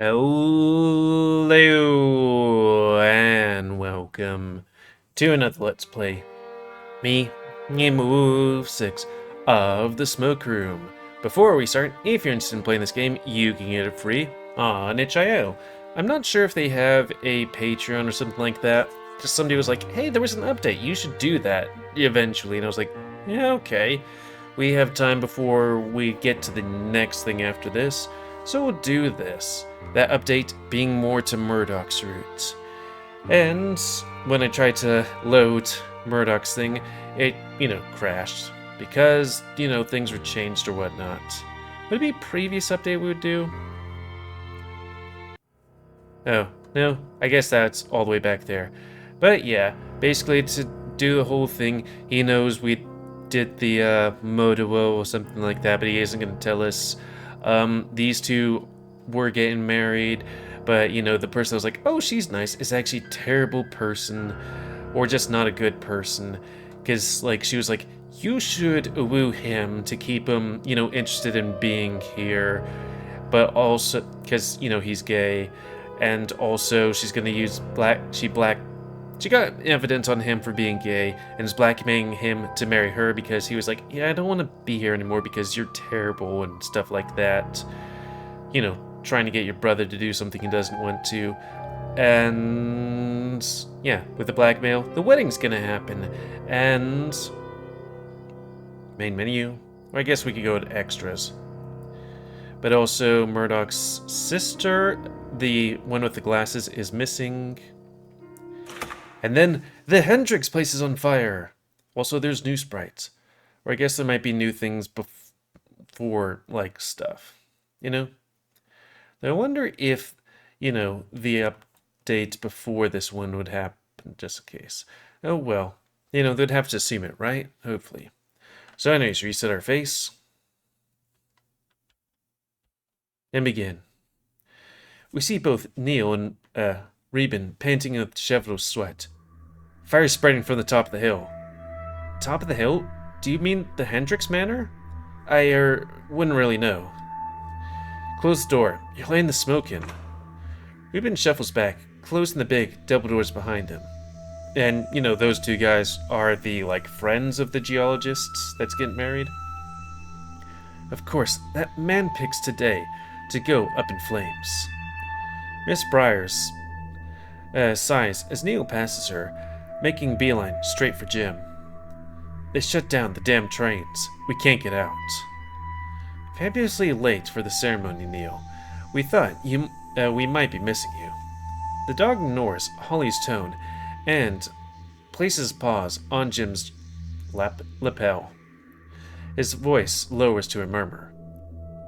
Hello and welcome to another Let's Play. Me, GamerWolfSix of the Smoke Room. Before we start, if you're interested in playing this game, you can get it free on itch.io. I'm not sure if they have a Patreon or something like that. Just somebody was like, hey, there was an update, you should do that eventually. And I was like, yeah, okay. We have time before we get to the next thing after this, so we'll do this. That update being more to Murdoch's roots. And when I tried to load Murdoch's thing, it, crashed. Because, things were changed or whatnot. Would it be a previous update we would do? Oh, no, I guess that's all the way back there. But yeah, basically to do the whole thing, he knows we did the Modowo or something like that, but he isn't going to tell us. These two were getting married, but the person that was like, oh, she's nice, is actually a terrible person, or just not a good person, because like she was like, you should woo him to keep him, interested in being here, but also because he's gay, and also she's gonna use she got evidence on him for being gay and is blackmailing him to marry her because he was like, yeah, I don't want to be here anymore because you're terrible and stuff like that. Trying to get your brother to do something he doesn't want to. And yeah, with the blackmail, the wedding's gonna happen. And main menu, or I guess we could go to extras. But also Murdoch's sister, the one with the glasses, is missing. And then the Hendrix place is on fire. Also, there's new sprites. Or I guess there might be new things before, like, stuff. Now, I wonder if, the update before this one would happen, just in case. Oh, well. They'd have to assume it, right? Hopefully. So anyways, reset our face. And begin. We see both Neil and, Reuben panting in a disheveled sweat. Fire spreading from the top of the hill. Top of the hill? Do you mean the Hendrix Manor? I, wouldn't really know. Close the door. You're letting the smoke in. Reuben shuffles back, closing the big double doors behind him. And, those two guys are the, friends of the geologists that's getting married. Of course, that man picks today to go up in flames. Miss Briars sighs as Neil passes her, making beeline straight for Jim. They shut down the damn trains. We can't get out. Fabulously late for the ceremony, Neil. We thought we might be missing you. The dog ignores Holly's tone and places paws on Jim's lapel. His voice lowers to a murmur.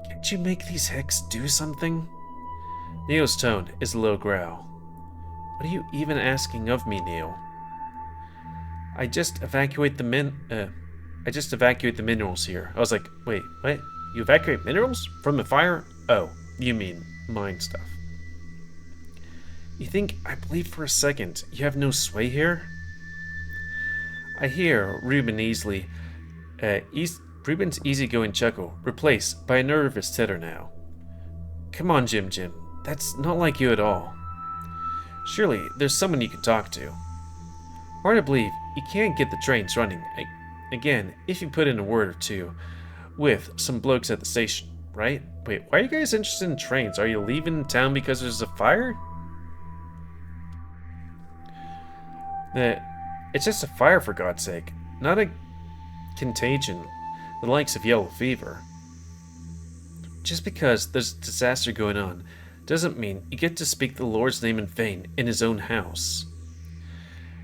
Can't you make these hicks do something? Neil's tone is a low growl. What are you even asking of me, Neil? I just evacuate the minerals here. I was like, wait, what? You evacuate minerals? From the fire? Oh, you mean mine stuff. You think I believe for a second you have no sway here? I hear Reuben's easygoing chuckle replaced by a nervous titter now. Come on, Jim. That's not like you at all. Surely there's someone you can talk to. Hard to believe you can't get the trains running again if you put in a word or two with some blokes at the station, right? Wait, why are you guys interested in trains? Are you leaving town because there's a fire? It's just a fire, for God's sake, not a contagion, the likes of yellow fever. Just because there's a disaster going on doesn't mean you get to speak the Lord's name in vain in his own house.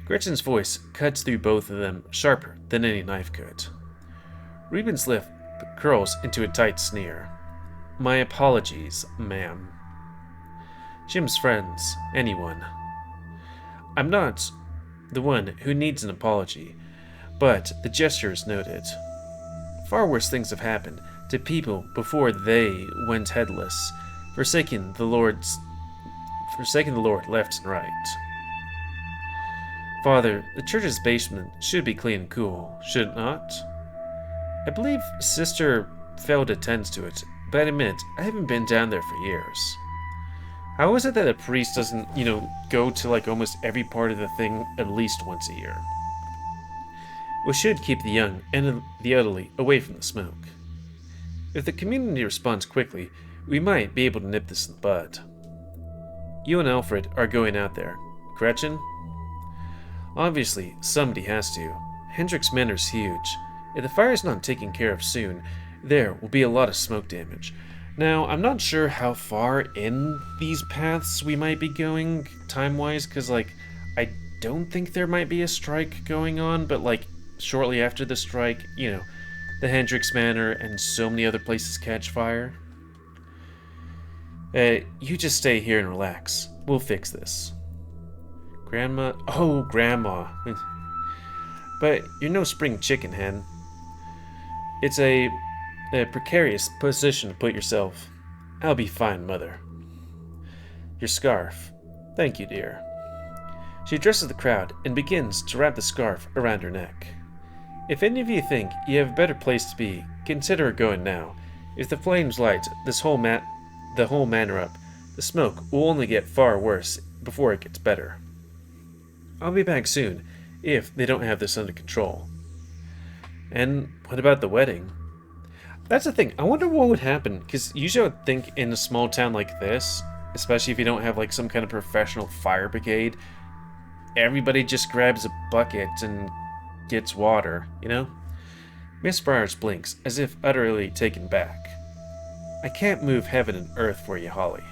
Gretchen's voice cuts through both of them sharper than any knife could. Reuben's lip curls into a tight sneer. My apologies, ma'am. Jim's friends, anyone. I'm not the one who needs an apology, but the gesture is noted. Far worse things have happened to people before they went headless, forsaking the Lord left and right. Father, the church's basement should be clean and cool, should it not? I believe Sister Feld attends to it, but I admit I haven't been down there for years. How is it that a priest doesn't, go to like almost every part of the thing at least once a year? We should keep the young and the elderly away from the smoke. If the community responds quickly, we might be able to nip this in the bud. You and Alfred are going out there. Gretchen? Obviously, somebody has to. Hendrick's Manor's huge. If the fire's not taken care of soon, there will be a lot of smoke damage. Now, I'm not sure how far in these paths we might be going, time-wise, because, I don't think there might be a strike going on, but, shortly after the strike, the Hendricks Manor and so many other places catch fire. You just stay here and relax. We'll fix this. Grandma? Oh, Grandma. But you're no spring chicken hen. It's a precarious position to put yourself. I'll be fine, Mother. Your scarf. Thank you, dear. She addresses the crowd and begins to wrap the scarf around her neck. If any of you think you have a better place to be, consider going now. If the flames light the whole manor up, the smoke will only get far worse before it gets better. I'll be back soon, if they don't have this under control. And what about the wedding? That's the thing. I wonder what would happen, because usually I would think in a small town like this, especially if you don't have some kind of professional fire brigade, everybody just grabs a bucket and gets water, Miss Briars blinks, as if utterly taken back. I can't move heaven and earth for you, Holly.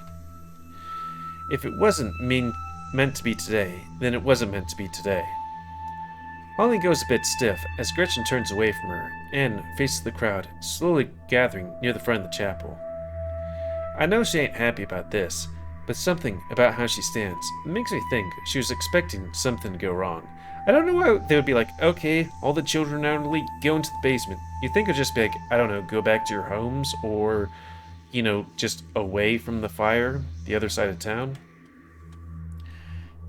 If it wasn't meant to be today, then it wasn't meant to be today. Holly goes a bit stiff as Gretchen turns away from her and faces the crowd, slowly gathering near the front of the chapel. I know she ain't happy about this, but something about how she stands makes me think she was expecting something to go wrong. I don't know why they would be like, okay, all the children and elderly, go into the basement. You'd think it would just be like, I don't know, go back to your homes or, just away from the fire, the other side of town.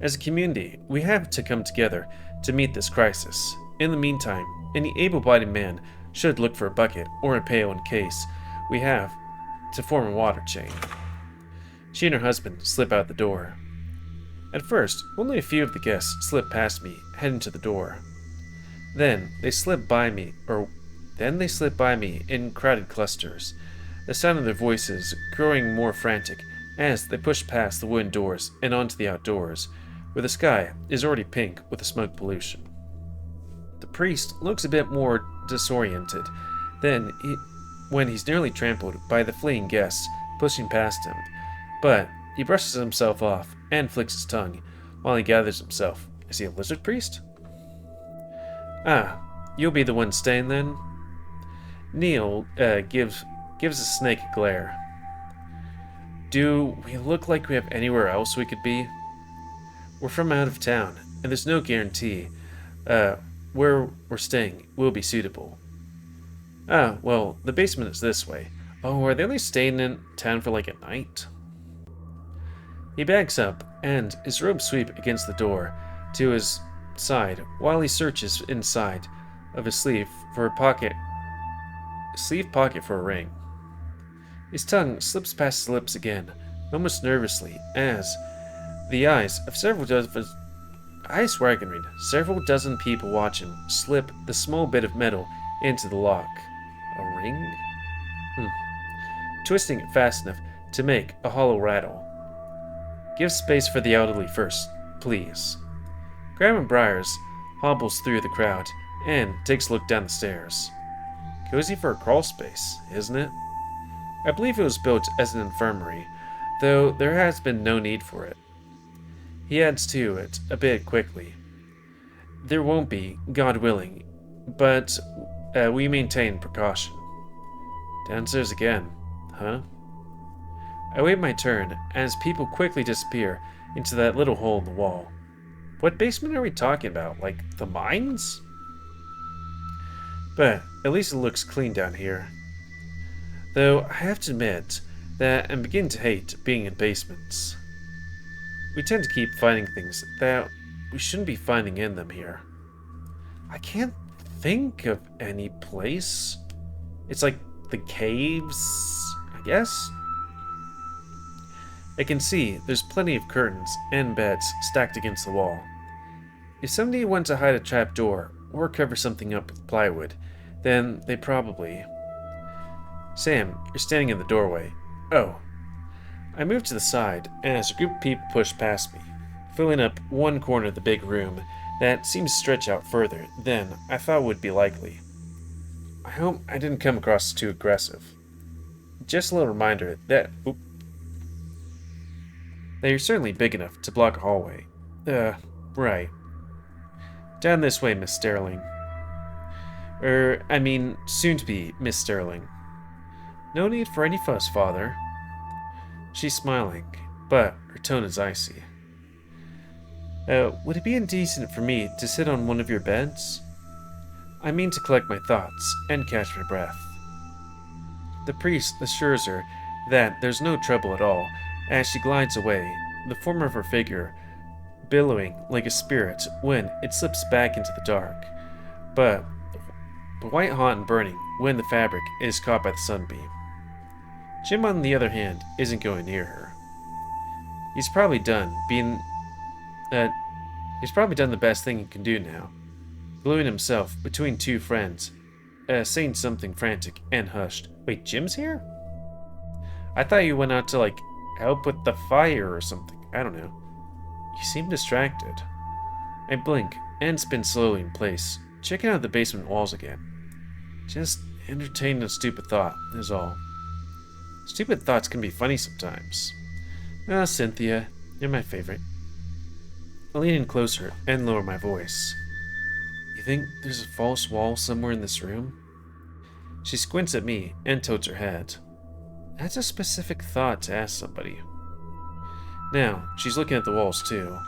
As a community, we have to come together to meet this crisis. In the meantime, any able-bodied man should look for a bucket or a pail in case we have to form a water chain. She and her husband slip out the door. At first, only a few of the guests slip past me, heading to the door. Then they slip by me in crowded clusters, the sound of their voices growing more frantic as they push past the wooden doors and onto the outdoors, where the sky is already pink with the smoke pollution. The priest looks a bit more disoriented when he's nearly trampled by the fleeing guests pushing past him, but he brushes himself off and flicks his tongue while he gathers himself. Is he a lizard priest? Ah, you'll be the one staying then? Neil gives a snake a glare. Do we look like we have anywhere else we could be? We're from out of town, and there's no guarantee where we're staying will be suitable. Ah, well, the basement is this way. Oh, are they only staying in town for a night? He backs up, and his robes sweep against the door to his side while he searches inside of his sleeve pocket for a ring. His tongue slips past his lips again, almost nervously, as the eyes of several dozen people watch him slip the small bit of metal into the lock. A ring? Twisting it fast enough to make a hollow rattle. Give space for the elderly first, please. Grandma Briars hobbles through the crowd and takes a look down the stairs. Cozy for a crawl space, isn't it? I believe it was built as an infirmary, though there has been no need for it. He adds to it a bit quickly. There won't be, God willing, but we maintain precaution. Downstairs again, huh? I wait my turn as people quickly disappear into that little hole in the wall. What basement are we talking about? The mines? But at least it looks clean down here. Though I have to admit that I'm beginning to hate being in basements. We tend to keep finding things that we shouldn't be finding in them here. I can't think of any place. It's the caves, I guess? I can see there's plenty of curtains and beds stacked against the wall. If somebody went to hide a trapdoor or cover something up with plywood, then they probably... Sam, you're standing in the doorway. Oh. I moved to the side, and as a group of people pushed past me, filling up one corner of the big room that seemed to stretch out further than I thought would be likely. I hope I didn't come across as too aggressive. Just a little reminder that you're certainly big enough to block a hallway. Right. Down this way, Miss Sterling. Soon to be Miss Sterling. No need for any fuss, Father. She's smiling, but her tone is icy. Would it be indecent for me to sit on one of your beds? I mean to collect my thoughts and catch my breath. The priest assures her that there's no trouble at all as she glides away, the form of her figure billowing like a spirit when it slips back into the dark, but white hot and burning when the fabric is caught by the sunbeam. Jim, on the other hand, isn't going near her. He's probably done the best thing he can do now, gluing himself between two friends, saying something frantic and hushed. Wait, Jim's here? I thought you went out to, help with the fire or something. I don't know. You seem distracted. I blink and spin slowly in place, checking out the basement walls again. Just entertaining a stupid thought, is all. Stupid thoughts can be funny sometimes. Cynthia, you're my favorite. I lean in closer and lower my voice. You think there's a false wall somewhere in this room? She squints at me and tilts her head. That's a specific thought to ask somebody. Now, she's looking at the walls too.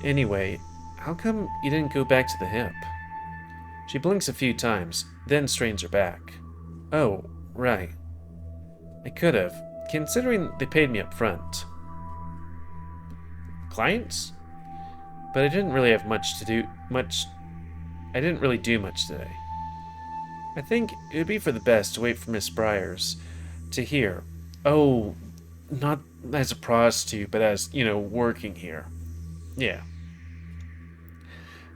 Anyway, how come you didn't go back to the hip? She blinks a few times, then strains her back. Oh, right. I could have, considering they paid me up front. Clients? But I didn't really have I didn't really do much today. I think it would be for the best to wait for Miss Briars to hear. Oh, not as a prostitute, but as, working here. Yeah.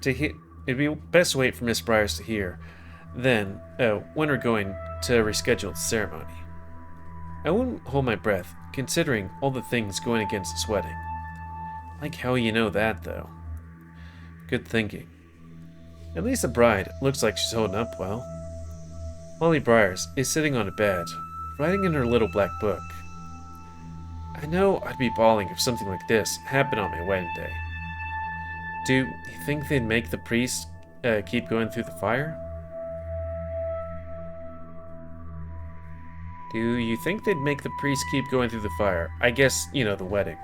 It'd be best to wait for Miss Briars to hear. Then, when we're going to reschedule the ceremony. I wouldn't hold my breath, considering all the things going against this wedding. Like how you know that, though. Good thinking. At least the bride looks like she's holding up well. Molly Briars is sitting on a bed, writing in her little black book. I know I'd be bawling if something like this happened on my wedding day. Do you think they'd make the priest keep going through the fire? Do you think they'd make the priest keep going through the fire? I guess, the wedding.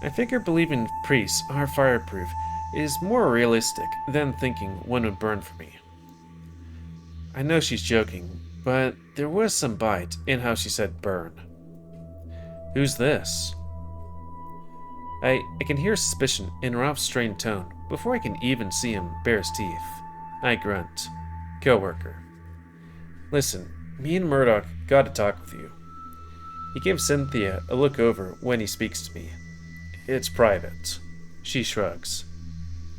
I figure believing priests are fireproof is more realistic than thinking one would burn for me. I know she's joking, but there was some bite in how she said burn. Who's this? I can hear suspicion in Ralph's strained tone before I can even see him bare his teeth. I grunt. Coworker. Listen, me and Murdoch got to talk with you. He gives Cynthia a look over when he speaks to me. It's private. She shrugs.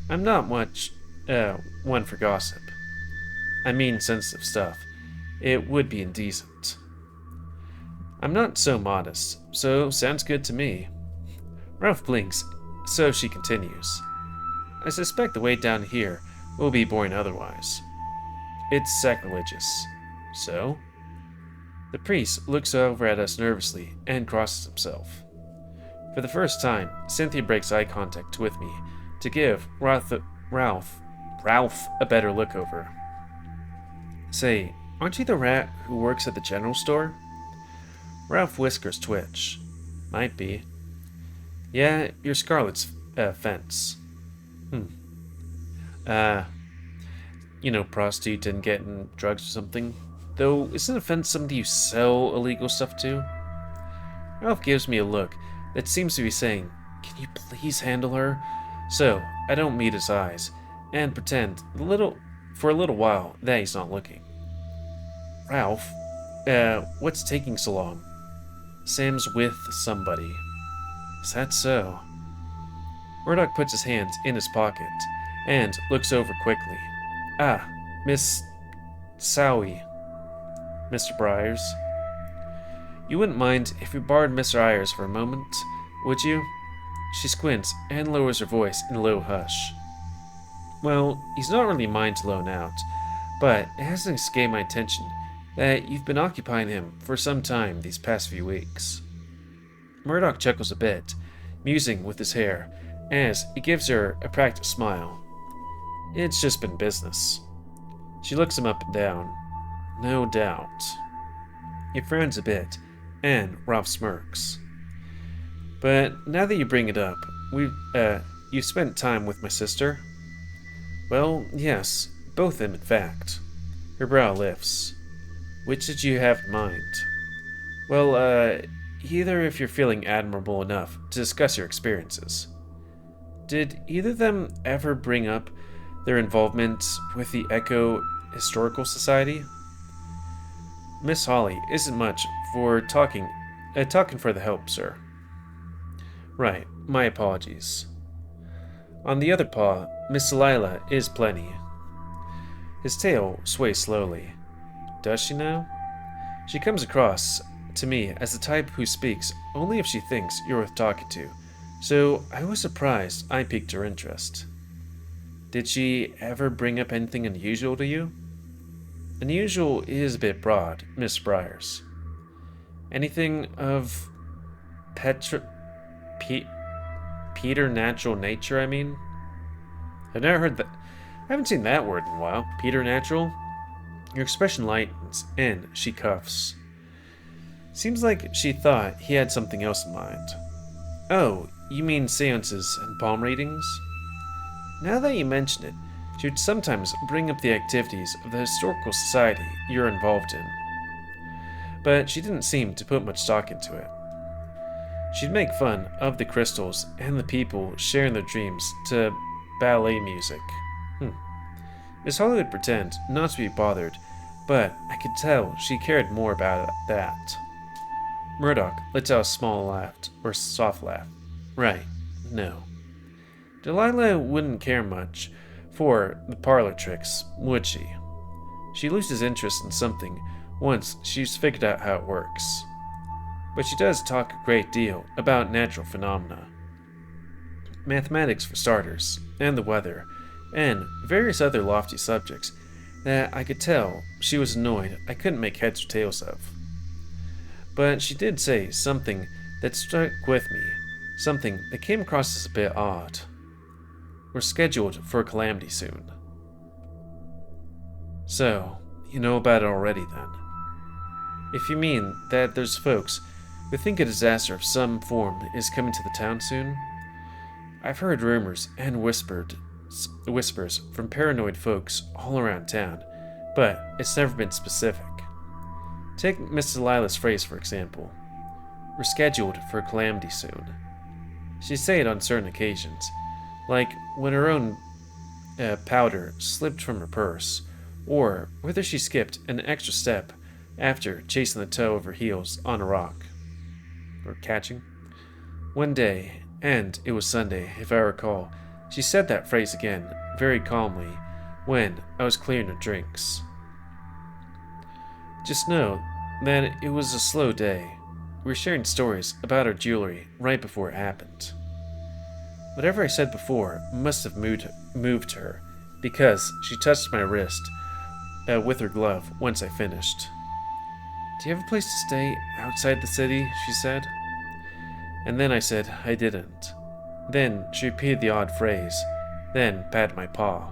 I'm not much, one for gossip. I mean sensitive stuff. It would be indecent. I'm not so modest, so sounds good to me. Ralph blinks, so she continues. I suspect the way down here will be boring otherwise. It's sacrilegious. So? The priest looks over at us nervously and crosses himself. For the first time, Cynthia breaks eye contact with me to give Ralph a better look over. Say, aren't you the rat who works at the general store? Ralph whiskers twitch. Might be. Yeah, you're Scarlett's fence. Prostitute and getting drugs or something. Though, isn't a fence somebody you sell illegal stuff to? Ralph gives me a look that seems to be saying, can you please handle her? So, I don't meet his eyes, and pretend for a little while that he's not looking. Ralph, what's taking so long? Sam's with somebody. Is that so? Murdoch puts his hands in his pocket and looks over quickly. Ah, Miss Sowie. Mr. Briars. You wouldn't mind if we borrowed Mr. Ayers for a moment, would you? She squints and lowers her voice in a low hush. Well, he's not really mine to loan out, but it hasn't escaped my attention that you've been occupying him for some time these past few weeks. Murdoch chuckles a bit, musing with his hair, as he gives her a practiced smile. It's just been business. She looks him up and down. No doubt. He frowns a bit, and Ralph smirks. But now that you bring it up, you spent time with my sister? Well, yes, both of them, in fact. Her brow lifts. Which did you have in mind? Well, either if you're feeling admirable enough to discuss your experiences. Did either of them ever bring up their involvement with the Echo Historical Society? Miss Holly isn't much for talking for the help, sir. Right, my apologies. On the other paw, Miss Delilah is plenty. His tail sways slowly. Does she now? She comes across to me as the type who speaks only if she thinks you're worth talking to, so I was surprised I piqued her interest. Did she ever bring up anything unusual to you? Unusual is a bit broad, Miss Briars. Anything of preternatural nature, I mean? I've never heard that. I haven't seen that word in a while. Preternatural? Your expression lightens, and she cuffs. Seems like she thought he had something else in mind. Oh, you mean seances and palm readings? Now that you mention it, she would sometimes bring up the activities of the historical society you're involved in. But she didn't seem to put much stock into it. She'd make fun of the crystals and the people sharing their dreams to ballet music. Miss Holly would pretend not to be bothered, but I could tell she cared more about that. Murdoch lets out a small laugh, or soft laugh. Right, no. Delilah wouldn't care much for the parlor tricks, would she? She loses interest in something once she's figured out how it works. But she does talk a great deal about natural phenomena. Mathematics for starters, and the weather, and various other lofty subjects that I could tell she was annoyed I couldn't make heads or tails of. But she did say something that stuck with me, something that came across as a bit odd. We're scheduled for a calamity soon. So, you know about it already then. If you mean that there's folks who think a disaster of some form is coming to the town soon, I've heard rumors and whispers from paranoid folks all around town, but it's never been specific. Take Miss Delilah's phrase, for example. We're scheduled for a calamity soon. She'd say it on certain occasions, like when her own powder slipped from her purse, or whether she skipped an extra step after chasing the toe of her heels on a rock. Or catching. One day, and it was Sunday, if I recall, she said that phrase again, very calmly, when I was clearing her drinks. Just know that it was a slow day. We were sharing stories about our jewelry right before it happened. Whatever I said before must have moved her, because she touched my wrist with her glove once I finished. Do you have a place to stay outside the city? She said. And then I said I didn't. Then she repeated the odd phrase, then patted my paw.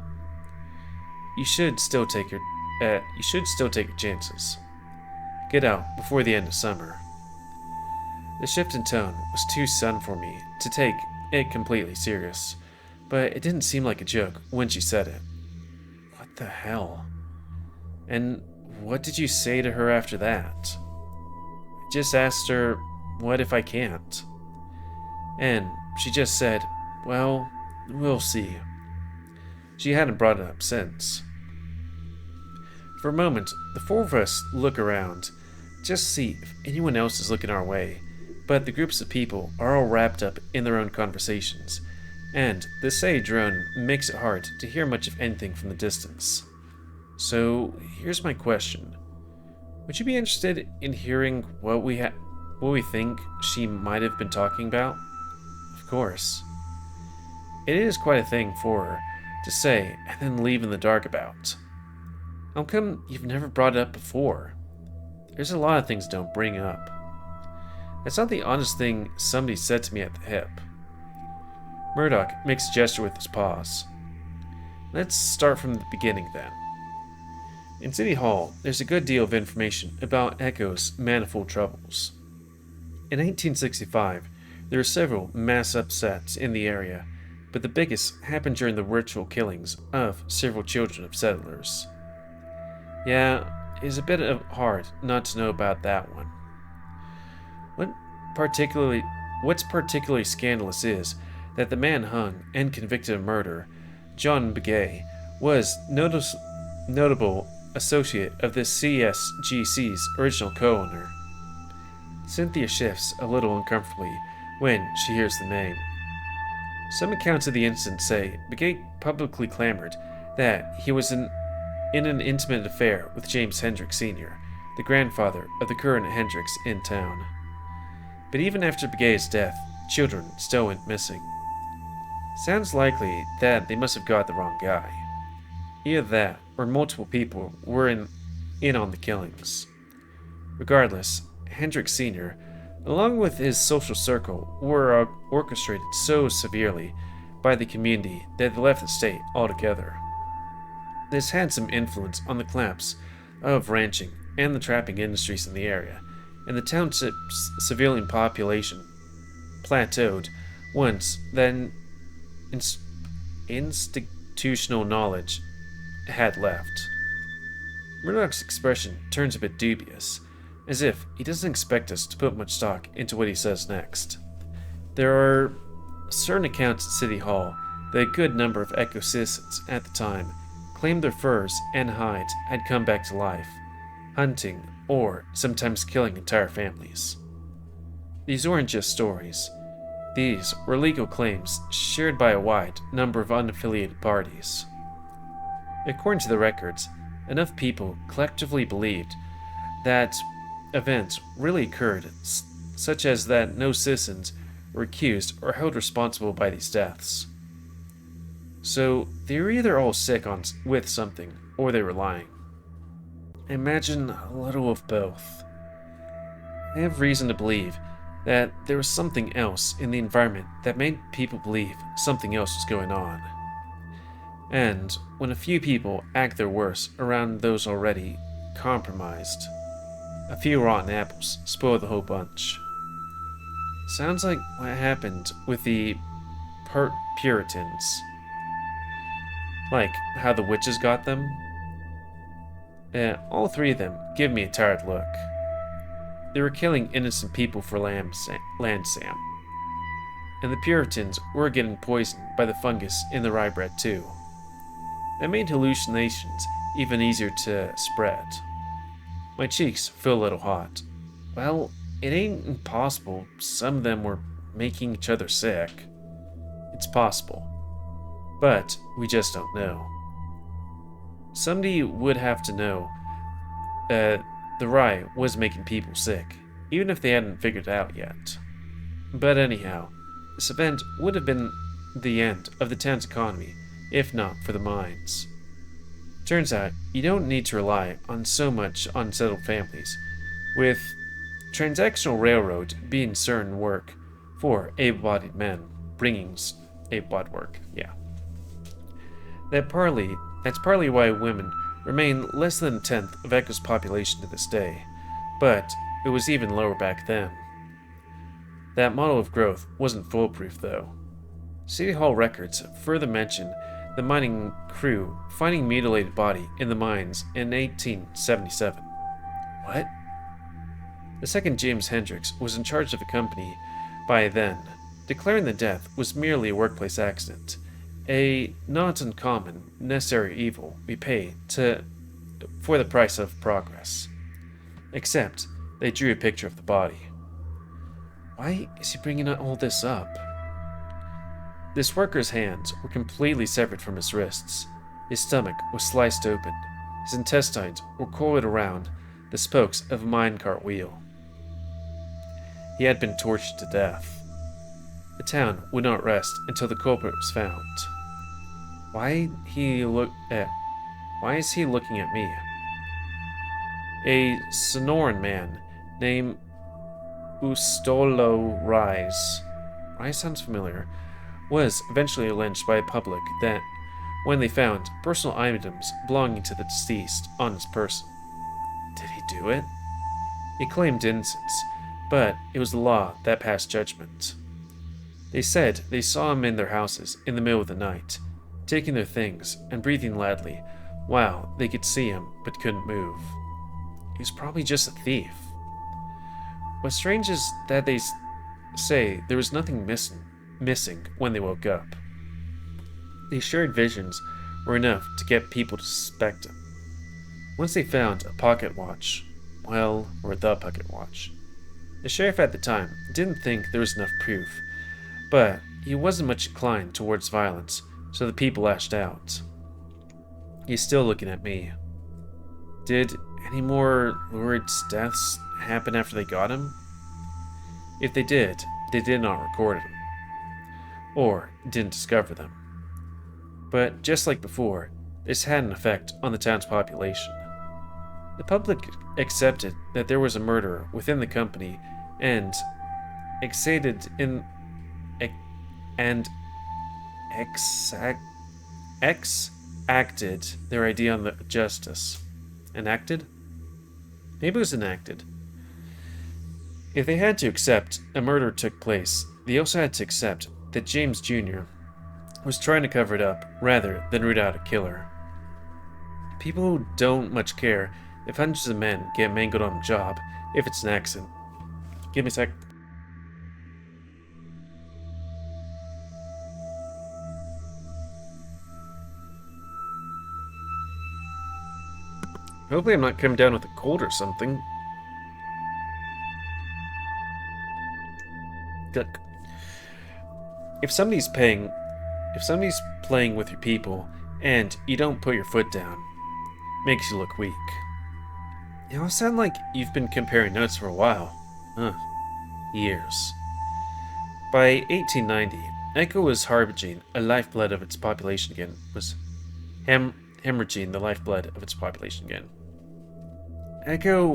You should still take your chances. Get out before the end of summer. The shift in tone was too sudden for me to take it completely serious, but it didn't seem like a joke when she said it. What the hell? And what did you say to her after that? I just asked her, what if I can't? And she just said, well, we'll see. She hadn't brought it up since. For a moment, the four of us look around, just to see if anyone else is looking our way, but the groups of people are all wrapped up in their own conversations, and the steady drone makes it hard to hear much of anything from the distance. So here's my question. Would you be interested in hearing what we think she might have been talking about? Of course. It is quite a thing for her to say and then leave in the dark about. How come you've never brought it up before? There's a lot of things don't bring up. That's not the honest thing somebody said to me at the hip. Murdoch makes a gesture with his paws. Let's start from the beginning then. In City Hall, there's a good deal of information about Echo's manifold troubles. In 1865, there were several mass upsets in the area, but the biggest happened during the ritual killings of several children of settlers. Yeah, it's a bit hard not to know about that one. What's particularly scandalous is that the man hung and convicted of murder, John Begay, was notable associate of the CSGC's original co-owner. Cynthia shifts a little uncomfortably when she hears the name. Some accounts of the incident say Begay publicly clamored that he was in an intimate affair with James Hendricks Sr., the grandfather of the current Hendricks in town. But even after Begay's death, children still went missing. Sounds likely that they must have got the wrong guy. Either that, or multiple people were in on the killings. Regardless, Hendricks Sr., along with his social circle, were orchestrated so severely by the community that they left the state altogether. This had some influence on the collapse of ranching and the trapping industries in the area, and the township's civilian population plateaued once then institutional knowledge had left. Murdoch's expression turns a bit dubious, as if he doesn't expect us to put much stock into what he says next. There are certain accounts at City Hall that a good number of Echo citizens at the time claimed their furs and hides had come back to life, hunting or sometimes killing entire families. These weren't just stories. These were legal claims shared by a wide number of unaffiliated parties. According to the records, enough people collectively believed that events really occurred, such as that no citizens were accused or held responsible by these deaths. So they were either all sick with something, or they were lying. Imagine a little of both. I have reason to believe that there was something else in the environment that made people believe something else was going on. And when a few people act their worst around those already compromised, a few rotten apples spoil the whole bunch. Sounds like what happened with the Puritans. Like how the witches got them? All three of them give me a tired look. They were killing innocent people for land, Sam. And the Puritans were getting poisoned by the fungus in the rye bread too. That made hallucinations even easier to spread. My cheeks feel a little hot. Well, it ain't impossible some of them were making each other sick. It's possible. But we just don't know. Somebody would have to know the rye was making people sick, even if they hadn't figured it out yet. But anyhow, this event would have been the end of the town's economy, if not for the mines. Turns out, you don't need to rely on so much unsettled families, with transactional railroad being certain work for able-bodied men, bringing able-bodied work, yeah. That's partly why women remain less than a tenth of Echo's population to this day, but it was even lower back then. That model of growth wasn't foolproof, though. City Hall records further mention the mining crew finding mutilated body in the mines in 1877. What? The second James Hendricks was in charge of the company by then, declaring the death was merely a workplace accident, a not uncommon necessary evil we pay for the price of progress. Except they drew a picture of the body. Why is he bringing all this up? This worker's hands were completely severed from his wrists. His stomach was sliced open. His intestines were coiled around the spokes of a minecart wheel. He had been tortured to death. The town would not rest until the culprit was found. Why is he looking at me? A Sonoran man named Ustolo Rise sounds familiar, was eventually lynched by the public that when they found personal items belonging to the deceased on his person. Did he do it? He claimed innocence, but it was the law that passed judgment. They said they saw him in their houses in the middle of the night, taking their things and breathing loudly while they could see him but couldn't move. He was probably just a thief. What's strange is that they say there was nothing missing when they woke up. These shared visions were enough to get people to suspect him. Once they found a pocket watch, or the pocket watch. The sheriff at the time didn't think there was enough proof, but he wasn't much inclined towards violence, so the people lashed out. He's still looking at me. Did any more lurid deaths happen after they got him? If they did not record them. Or didn't discover them. But just like before, this had an effect on the town's population. The public accepted that there was a murderer within the company and excited acted their idea on the justice. Enacted? Maybe it was enacted. If they had to accept a murder took place, they also had to accept that James Jr. was trying to cover it up rather than root out a killer. People don't much care if hundreds of men get mangled on the job if it's an accident. Give me a sec. Hopefully I'm not coming down with a cold or something. Look, if somebody's playing with your people and you don't put your foot down, makes you look weak. You all sound like you've been comparing notes for a while. Years. By 1890, Echo was hemorrhaging the lifeblood of its population again. Echo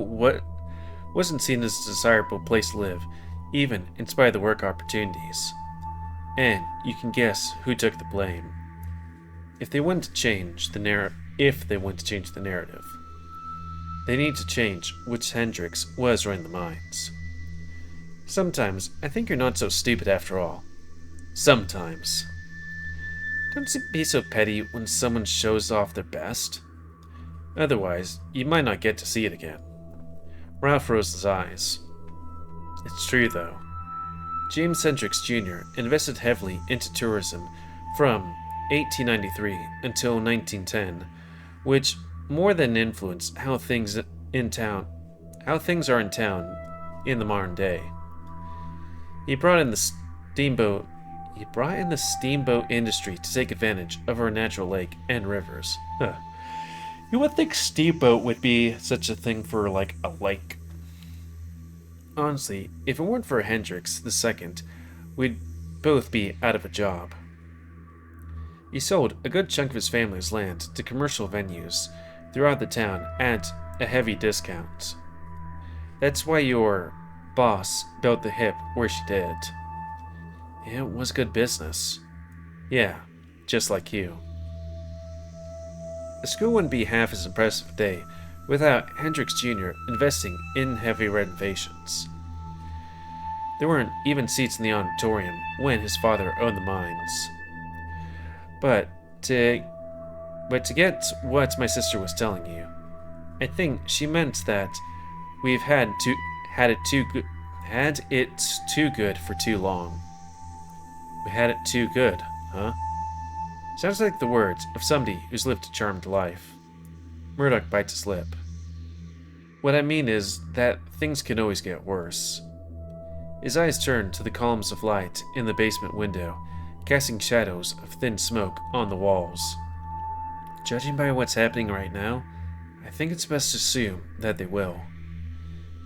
wasn't seen as a desirable place to live, even in spite of the work opportunities. And you can guess who took the blame. If they want to change the narrative, they need to change which Hendrix was running the mines. Sometimes I think you're not so stupid after all. Sometimes. Don't be so petty when someone shows off their best. Otherwise, you might not get to see it again. Ralph rose his eyes. It's true, though. James Hendrix Jr. invested heavily into tourism from 1893 until 1910, which more than influenced how things are in town in the modern day. He brought in the steamboat industry to take advantage of our natural lake and rivers. You would think steamboat would be such a thing for, like, a lake. Honestly, if it weren't for Hendrix II, we'd both be out of a job. He sold a good chunk of his family's land to commercial venues throughout the town at a heavy discount. That's why your boss built the hip where she did. It was good business. Yeah, just like you. The school wouldn't be half as impressive a day without Hendrix Jr. investing in heavy renovations. There weren't even seats in the auditorium when his father owned the mines. But to get what my sister was telling you, I think she meant that we've had it too good for too long. We had it too good, huh? Sounds like the words of somebody who's lived a charmed life. Murdoch bites his lip. What I mean is that things can always get worse. His eyes turned to the columns of light in the basement window, casting shadows of thin smoke on the walls. Judging by what's happening right now, I think it's best to assume that they will.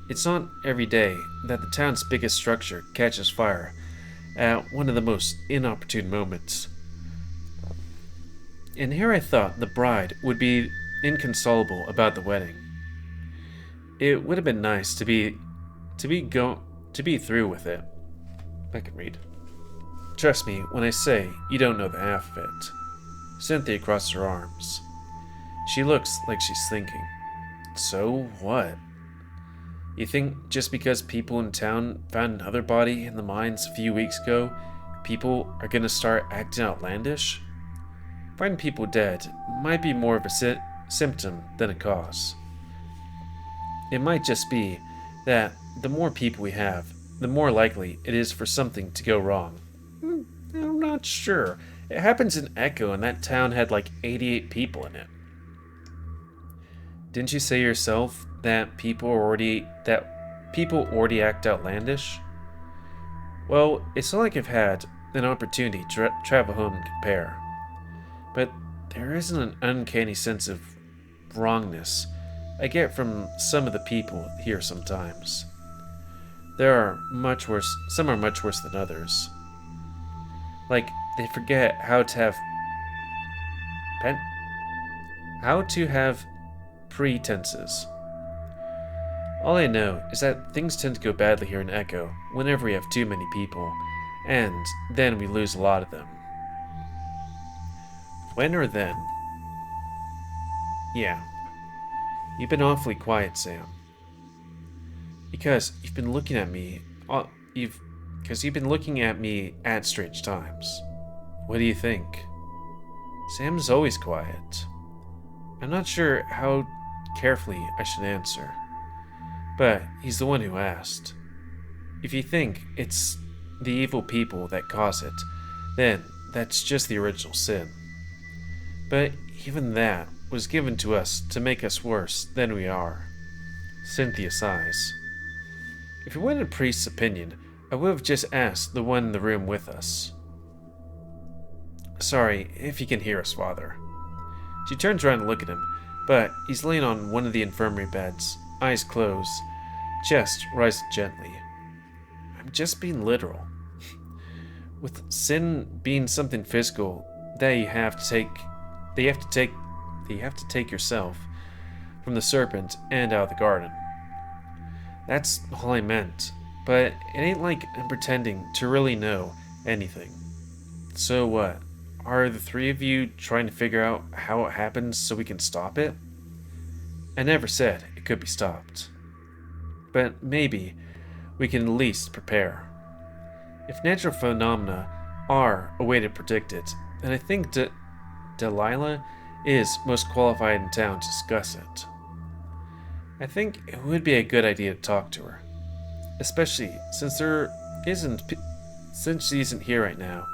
It's not every day that the town's biggest structure catches fire at one of the most inopportune moments. And here I thought the bride would be inconsolable about the wedding. It would have been nice to be through with it. I can read. Trust me when I say you don't know the half of it. Cynthia crossed her arms. She looks like she's thinking. So what? You think just because people in town found another body in the mines a few weeks ago, people are gonna start acting outlandish? Finding people dead might be more of a symptom than a cause. It might just be that the more people we have, the more likely it is for something to go wrong. I'm not sure. It happens in Echo, and that town had like 88 people in it. Didn't you say yourself that people already act outlandish? Well, it's not like I've had an opportunity to travel home and compare. But there isn't an uncanny sense of wrongness I get from some of the people here sometimes. Some are much worse than others. Like, they forget how to have pretenses. All I know is that things tend to go badly here in Echo whenever we have too many people, and then we lose a lot of them. When or then? Yeah. You've been awfully quiet, Sam. Because you've been looking at me at strange times. What do you think? Sam's always quiet. I'm not sure how carefully I should answer. But he's the one who asked. If you think it's the evil people that cause it, then that's just the original sin. But even that was given to us to make us worse than we are. Cynthia sighs. If it wanted a priest's opinion, I would have just asked the one in the room with us. Sorry if you can hear us, Father. She turns around to look at him, but he's laying on one of the infirmary beds, eyes closed, chest rising gently. I'm just being literal. With sin being something physical that you have to take yourself from the serpent and out of the garden. That's all I meant, but it ain't like I'm pretending to really know anything. So what? Are the three of you trying to figure out how it happens so we can stop it? I never said it could be stopped. But maybe we can at least prepare. If natural phenomena are a way to predict it, then I think Delilah is most qualified in town to discuss it. I think it would be a good idea to talk to her, especially since she isn't here right now,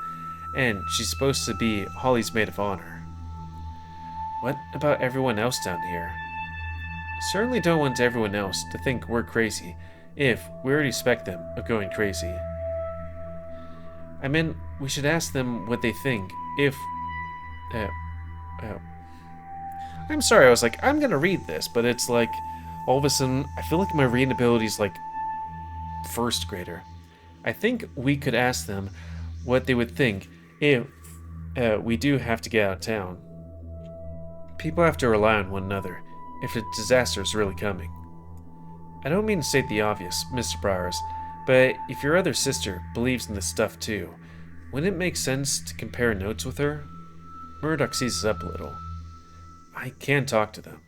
and she's supposed to be Holly's maid of honor. What about everyone else down here? Certainly don't want everyone else to think we're crazy if we already suspect them of going crazy. I mean, we should ask them what they think if... I'm sorry, I was like, I'm gonna read this, but it's like, all of a sudden, I feel like my reading ability is like first grader. I think we could ask them what they would think if we do have to get out of town. People have to rely on one another if a disaster is really coming. I don't mean to state the obvious, Mr. Briars, but if your other sister believes in this stuff too, wouldn't it make sense to compare notes with her? Murdoch seizes up a little. I can talk to them.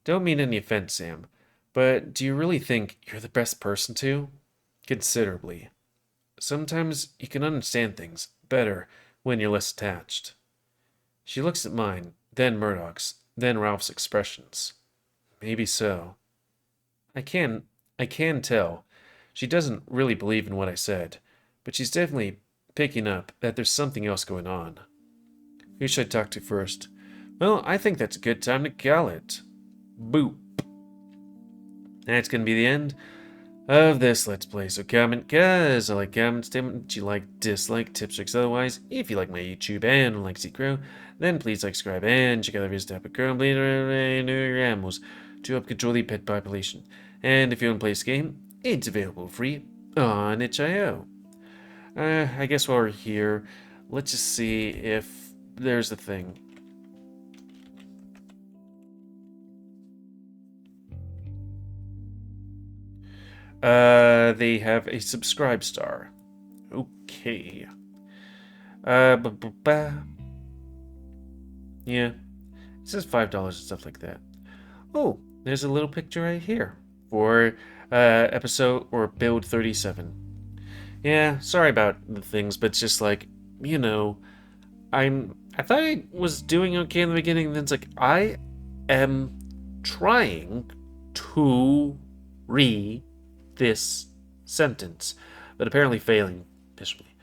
Don't mean any offense, Sam, but do you really think you're the best person to? Considerably. Sometimes you can understand things better when you're less attached. She looks at mine, then Murdoch's, then Ralph's expressions. Maybe so. I can tell she doesn't really believe in what I said, but she's definitely picking up that there's something else going on. Who should I talk to first? Well, I think that's a good time to call it. Boop. That's going to be the end of this Let's Play. So comment, guys. I like comments, statement you like, dislike, tips, tricks, otherwise. If you like my YouTube and would like to see grow, then please like, subscribe, and check out the videos to help it grow and bleed your animals to help control the pet population. And if you want to play this game, it's available free on itch.io. I guess while we're here, let's just see if there's a thing. They have a subscribe star. Okay. Yeah. It says $5 and stuff like that. Oh, there's a little picture right here for episode or build 37. Yeah, sorry about the things, but it's just like, you know, I thought I was doing okay in the beginning, and then it's like I am trying to read this sentence, but apparently failing miserably.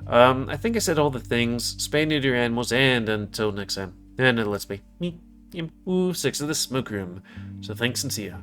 I think I said all the things. Spay and neuter your animals, and until next time, and let's be me, GamerWolfSix of the Smoke Room. So thanks and see ya.